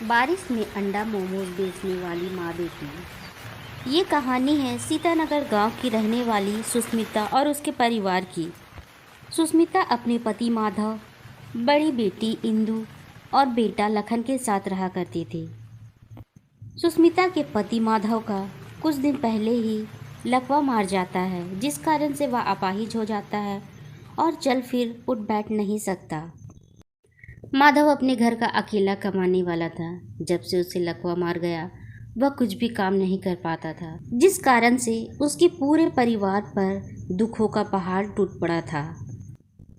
बारिश में अंडा मोमोज बेचने वाली माँ बेटी। ये कहानी है सीतानगर गांव की रहने वाली सुस्मिता और उसके परिवार की। सुस्मिता अपने पति माधव, बड़ी बेटी इंदु और बेटा लखन के साथ रहा करती थी। सुस्मिता के पति माधव का कुछ दिन पहले ही लकवा मार जाता है, जिस कारण से वह अपाहिज हो जाता है और चल फिर उठ बैठ नहीं सकता। माधव अपने घर का अकेला कमाने वाला था। जब से उसे लकवा मार गया, वह कुछ भी काम नहीं कर पाता था, जिस कारण से उसके पूरे परिवार पर दुखों का पहाड़ टूट पड़ा था।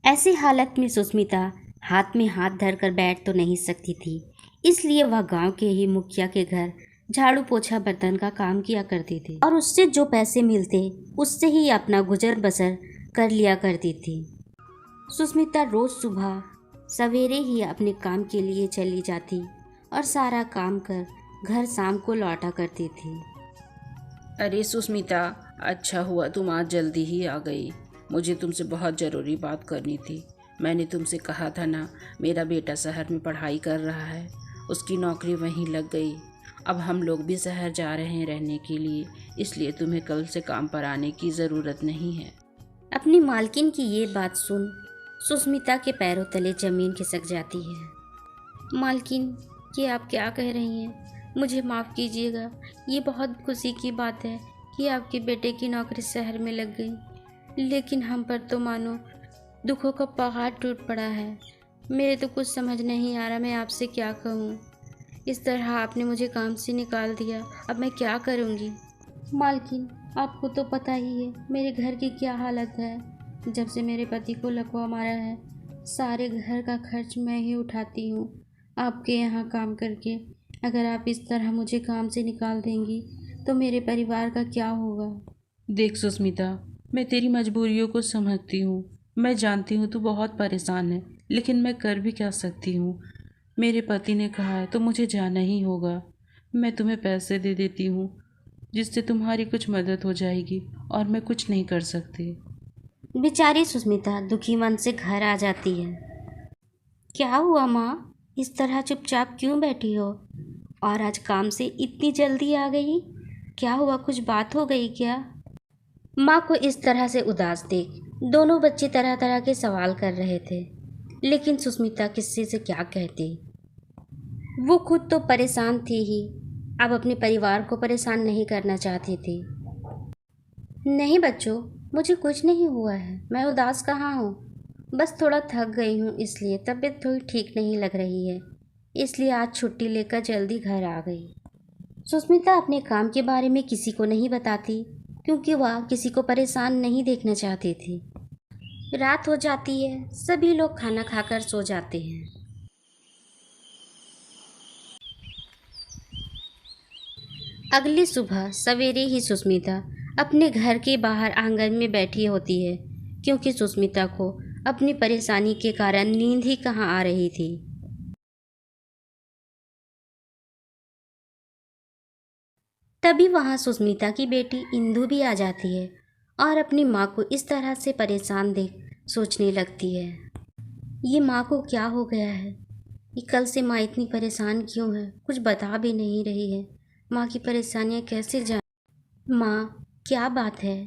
ऐसी हालत में सुस्मिता हाथ में हाथ धरकर बैठ तो नहीं सकती थी, इसलिए वह गांव के ही मुखिया के घर झाड़ू पोछा बर्तन का काम किया करती थी और उससे जो पैसे मिलते उससे ही अपना गुजर बसर कर लिया करती थी। सुस्मिता रोज सुबह सवेरे ही अपने काम के लिए चली जाती और सारा काम कर घर शाम को लौटा करती थी। अरे सुस्मिता, अच्छा हुआ तुम आज जल्दी ही आ गई। मुझे तुमसे बहुत ज़रूरी बात करनी थी। मैंने तुमसे कहा था ना, मेरा बेटा शहर में पढ़ाई कर रहा है, उसकी नौकरी वहीं लग गई। अब हम लोग भी शहर जा रहे हैं रहने के लिए, इसलिए तुम्हें कल से काम पर आने की ज़रूरत नहीं है। अपनी मालकिन की ये बात सुन सुस्मिता के पैरों तले जमीन खिसक जाती है। मालकिन, ये आप क्या कह रही हैं? मुझे माफ़ कीजिएगा। ये बहुत खुशी की बात है कि आपके बेटे की नौकरी शहर में लग गई, लेकिन हम पर तो मानो दुखों का पहाड़ टूट पड़ा है। मेरे तो कुछ समझ नहीं आ रहा मैं आपसे क्या कहूँ। इस तरह आपने मुझे काम से निकाल दिया, अब मैं क्या करूँगी? मालकिन, आपको तो पता ही है मेरे घर की क्या हालत है। जब से मेरे पति को लकवा मारा है, सारे घर का खर्च मैं ही उठाती हूँ आपके यहाँ काम करके। अगर आप इस तरह मुझे काम से निकाल देंगी तो मेरे परिवार का क्या होगा? देख सुस्मिता, मैं तेरी मजबूरियों को समझती हूँ। मैं जानती हूँ तू बहुत परेशान है, लेकिन मैं कर भी क्या सकती हूँ। मेरे पति ने कहा है तो मुझे जाना ही होगा। मैं तुम्हें पैसे दे देती हूँ, जिससे तुम्हारी कुछ मदद हो जाएगी, और मैं कुछ नहीं कर सकती। बेचारी सुस्मिता दुखी मन से घर आ जाती है। क्या हुआ माँ? इस तरह चुपचाप क्यों बैठी हो? और आज काम से इतनी जल्दी आ गई? क्या हुआ, कुछ बात हो गई क्या? माँ को इस तरह से उदास देख दोनों बच्चे तरह तरह के सवाल कर रहे थे, लेकिन सुस्मिता किसी से क्या कहती। वो खुद तो परेशान थी ही, अब अपने परिवार को परेशान नहीं करना चाहती थी। नहीं बच्चों, मुझे कुछ नहीं हुआ है। मैं उदास कहाँ हूँ, बस थोड़ा थक गई हूँ, इसलिए तबीयत थोड़ी ठीक नहीं लग रही है, इसलिए आज छुट्टी लेकर जल्दी घर आ गई। सुस्मिता अपने काम के बारे में किसी को नहीं बताती, क्योंकि वह किसी को परेशान नहीं देखना चाहती थी। रात हो जाती है, सभी लोग खाना खाकर सो जाते हैं। अगली सुबह सवेरे ही सुस्मिता अपने घर के बाहर आंगन में बैठी होती है, क्योंकि सुस्मिता को अपनी परेशानी के कारण नींद ही कहाँ आ रही थी। तभी वहाँ सुस्मिता की बेटी इंदु भी आ जाती है और अपनी माँ को इस तरह से परेशान देख सोचने लगती है, ये माँ को क्या हो गया है? ये कल से माँ इतनी परेशान क्यों है? कुछ बता भी नहीं रही है। माँ की परेशानियाँ कैसे जान? माँ, क्या बात है?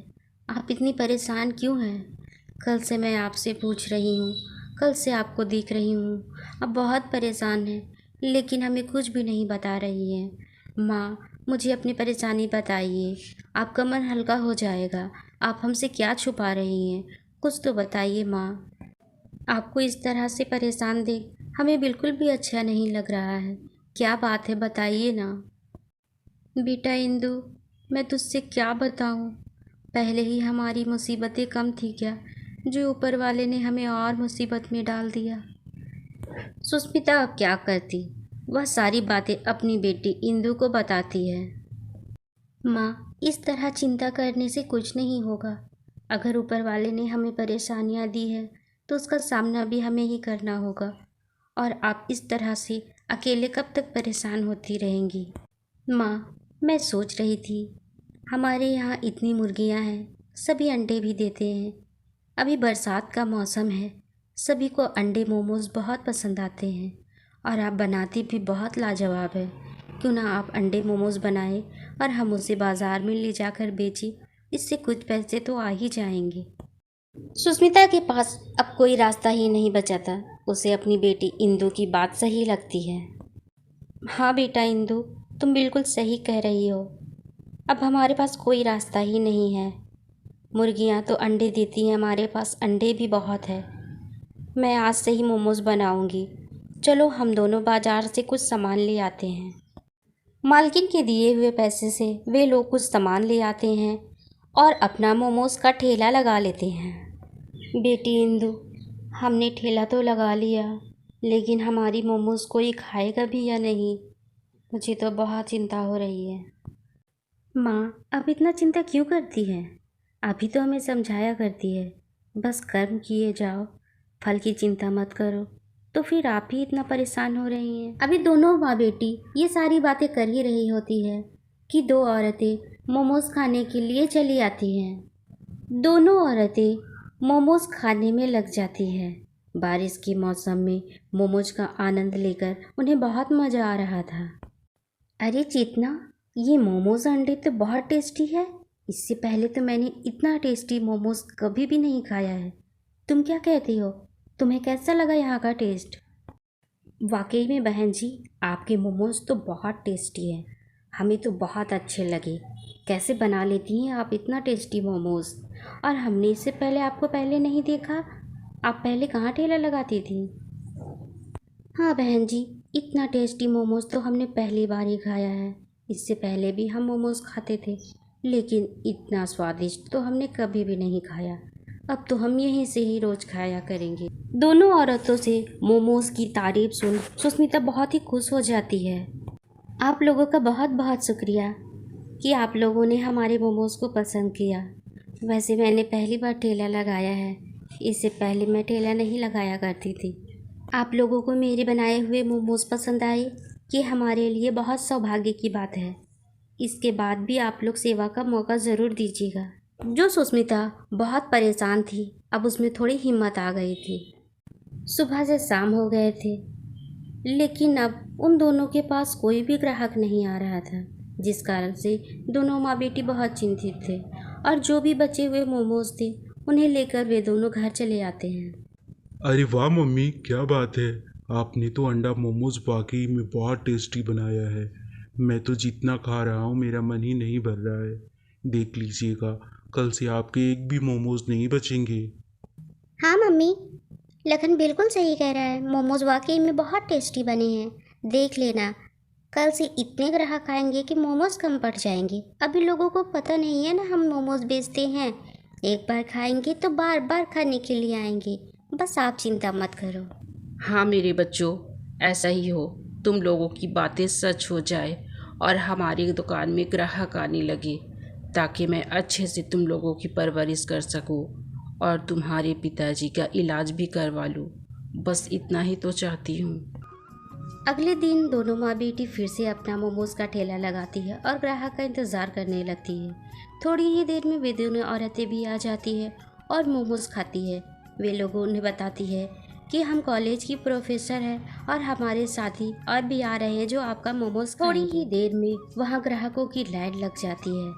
आप इतनी परेशान क्यों हैं? कल से मैं आपसे पूछ रही हूँ, कल से आपको देख रही हूँ, आप बहुत परेशान हैं, लेकिन हमें कुछ भी नहीं बता रही हैं। माँ, मुझे अपनी परेशानी बताइए, आपका मन हल्का हो जाएगा। आप हमसे क्या छुपा रही हैं? कुछ तो बताइए माँ। आपको इस तरह से परेशान देख हमें बिल्कुल भी अच्छा नहीं लग रहा है। क्या बात है, बताइए ना। बेटा इंदु, मैं तुझसे क्या बताऊं? पहले ही हमारी मुसीबतें कम थी क्या, जो ऊपर वाले ने हमें और मुसीबत में डाल दिया। सुस्मिता अब क्या करती, वह सारी बातें अपनी बेटी इंदु को बताती है। माँ, इस तरह चिंता करने से कुछ नहीं होगा। अगर ऊपर वाले ने हमें परेशानियाँ दी है तो उसका सामना भी हमें ही करना होगा, और आप इस तरह से अकेले कब तक परेशान होती रहेंगी। माँ, मैं सोच रही थी, हमारे यहाँ इतनी मुर्गियाँ हैं, सभी अंडे भी देते हैं। अभी बरसात का मौसम है, सभी को अंडे मोमोज बहुत पसंद आते हैं, और आप बनाती भी बहुत लाजवाब है। क्यों ना आप अंडे मोमोज बनाए और हम उसे बाज़ार में ले जाकर बेचें, इससे कुछ पैसे तो आ ही जाएंगे। सुस्मिता के पास अब कोई रास्ता ही नहीं बचा था। उसे अपनी बेटी इंदु की बात सही लगती है। हाँ बेटा इंदु, तुम बिल्कुल सही कह रही हो। अब हमारे पास कोई रास्ता ही नहीं है। मुर्गियाँ तो अंडे देती हैं, हमारे पास अंडे भी बहुत है। मैं आज से ही मोमोज़ बनाऊंगी। चलो हम दोनों बाज़ार से कुछ सामान ले आते हैं। मालकिन के दिए हुए पैसे से वे लोग कुछ सामान ले आते हैं और अपना मोमोज़ का ठेला लगा लेते हैं। बेटी इंदु, हमने ठेला तो लगा लिया, लेकिन हमारी मोमोज़ कोई खाएगा भी या नहीं, मुझे तो बहुत चिंता हो रही है। माँ, अब इतना चिंता क्यों करती है? अभी तो हमें समझाया करती है, बस कर्म किए जाओ, फल की चिंता मत करो। तो फिर आप ही इतना परेशान हो रही हैं। अभी दोनों माँ बेटी ये सारी बातें कर ही रही होती है कि दो औरतें मोमोज़ खाने के लिए चली आती हैं। दोनों औरतें मोमोज़ खाने में लग जाती हैं। बारिश के मौसम में मोमोज़ का आनंद लेकर उन्हें बहुत मज़ा आ रहा था। अरे चेतना, ये मोमोज़ अंडे तो बहुत टेस्टी है। इससे पहले तो मैंने इतना टेस्टी मोमोज़ कभी भी नहीं खाया है। तुम क्या कहती हो? तुम्हें कैसा लगा यहाँ का टेस्ट? वाकई में बहन जी, आपके मोमोज़ तो बहुत टेस्टी हैं। हमें तो बहुत अच्छे लगे। कैसे बना लेती हैं आप इतना टेस्टी मोमोज़? और हमने इससे पहले आपको पहले नहीं देखा। आप पहले कहाँ ठेला लगाती थी? हाँ बहन जी, इतना टेस्टी मोमोज़ तो हमने पहली बार ही खाया है। इससे पहले भी हम मोमोज़ खाते थे, लेकिन इतना स्वादिष्ट तो हमने कभी भी नहीं खाया। अब तो हम यहीं से ही रोज़ खाया करेंगे। दोनों औरतों से मोमोज़ की तारीफ सुन सुस्मिता बहुत ही खुश हो जाती है। आप लोगों का बहुत बहुत शुक्रिया कि आप लोगों ने हमारे मोमोज़ को पसंद किया। वैसे मैंने पहली बार ठेला लगाया है, इससे पहले मैं ठेला नहीं लगाया करती थी। आप लोगों को मेरे बनाए हुए मोमोज़ पसंद आए, ये हमारे लिए बहुत सौभाग्य की बात है। इसके बाद भी आप लोग सेवा का मौका ज़रूर दीजिएगा। जो सुस्मिता बहुत परेशान थी, अब उसमें थोड़ी हिम्मत आ गई थी। सुबह से शाम हो गए थे, लेकिन अब उन दोनों के पास कोई भी ग्राहक नहीं आ रहा था, जिस कारण से दोनों माँ बेटी बहुत चिंतित थे। और जो भी बचे हुए मोमोज़ थे, उन्हें लेकर वे दोनों घर चले आते हैं। अरे वाह मम्मी, क्या बात है। आपने तो अंडा मोमोज वाकई में बहुत टेस्टी बनाया है। मैं तो जितना खा रहा हूँ मेरा मन ही नहीं भर रहा है। देख लीजिएगा, कल से आपके एक भी मोमोज नहीं बचेंगे। हाँ मम्मी, लखन बिल्कुल सही कह रहा है। मोमोज वाकई में बहुत टेस्टी बने हैं। देख लेना, कल से इतने ग्राहक आएंगे कि मोमोज कम पड़ जाएंगे। अभी लोगों को पता नहीं है ना हम मोमोज बेचते हैं। एक बार खाएंगे तो बार बार खाने के लिए आएंगे। बस आप चिंता मत करो। हाँ मेरे बच्चों, ऐसा ही हो। तुम लोगों की बातें सच हो जाए और हमारी दुकान में ग्राहक आने लगे, ताकि मैं अच्छे से तुम लोगों की परवरिश कर सकूं और तुम्हारे पिताजी का इलाज भी करवा लूं। बस इतना ही तो चाहती हूँ। अगले दिन दोनों माँ बेटी फिर से अपना मोमोज़ का ठेला लगाती है और ग्राहक का इंतज़ार करने लगती है। थोड़ी ही देर में वे दोनों औरतें भी आ जाती है और मोमोज़ खाती है। वे लोगों उन्हें बताती है कि हम कॉलेज की प्रोफेसर हैं और हमारे साथी और भी आ रहे हैं जो आपका मोमोज़ खाएंगे। थोड़ी ही देर में वहाँ ग्राहकों की लाइन लग जाती है।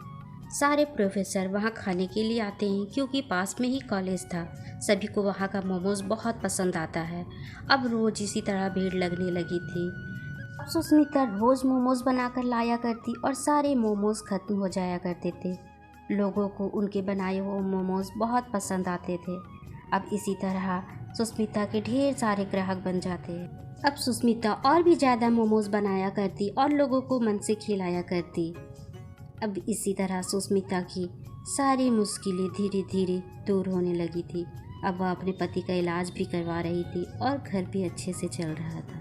सारे प्रोफेसर वहाँ खाने के लिए आते हैं, क्योंकि पास में ही कॉलेज था। सभी को वहाँ का मोमोज़ बहुत पसंद आता है। अब रोज़ इसी तरह भीड़ लगने लगी थी। अब सुस्मिता रोज़ मोमोज़ बनाकर लाया करती और सारे मोमोज़ ख़त्म हो जाया करते थे। लोगों को उनके बनाए हुए मोमोज़ बहुत पसंद आते थे। अब इसी तरह सुस्मिता के ढेर सारे ग्राहक बन जाते। अब सुस्मिता और भी ज़्यादा मोमोज़ बनाया करती और लोगों को मन से खिलाया करती। अब इसी तरह सुस्मिता की सारी मुश्किलें धीरे धीरे दूर होने लगी थी। अब वह अपने पति का इलाज भी करवा रही थी और घर भी अच्छे से चल रहा था।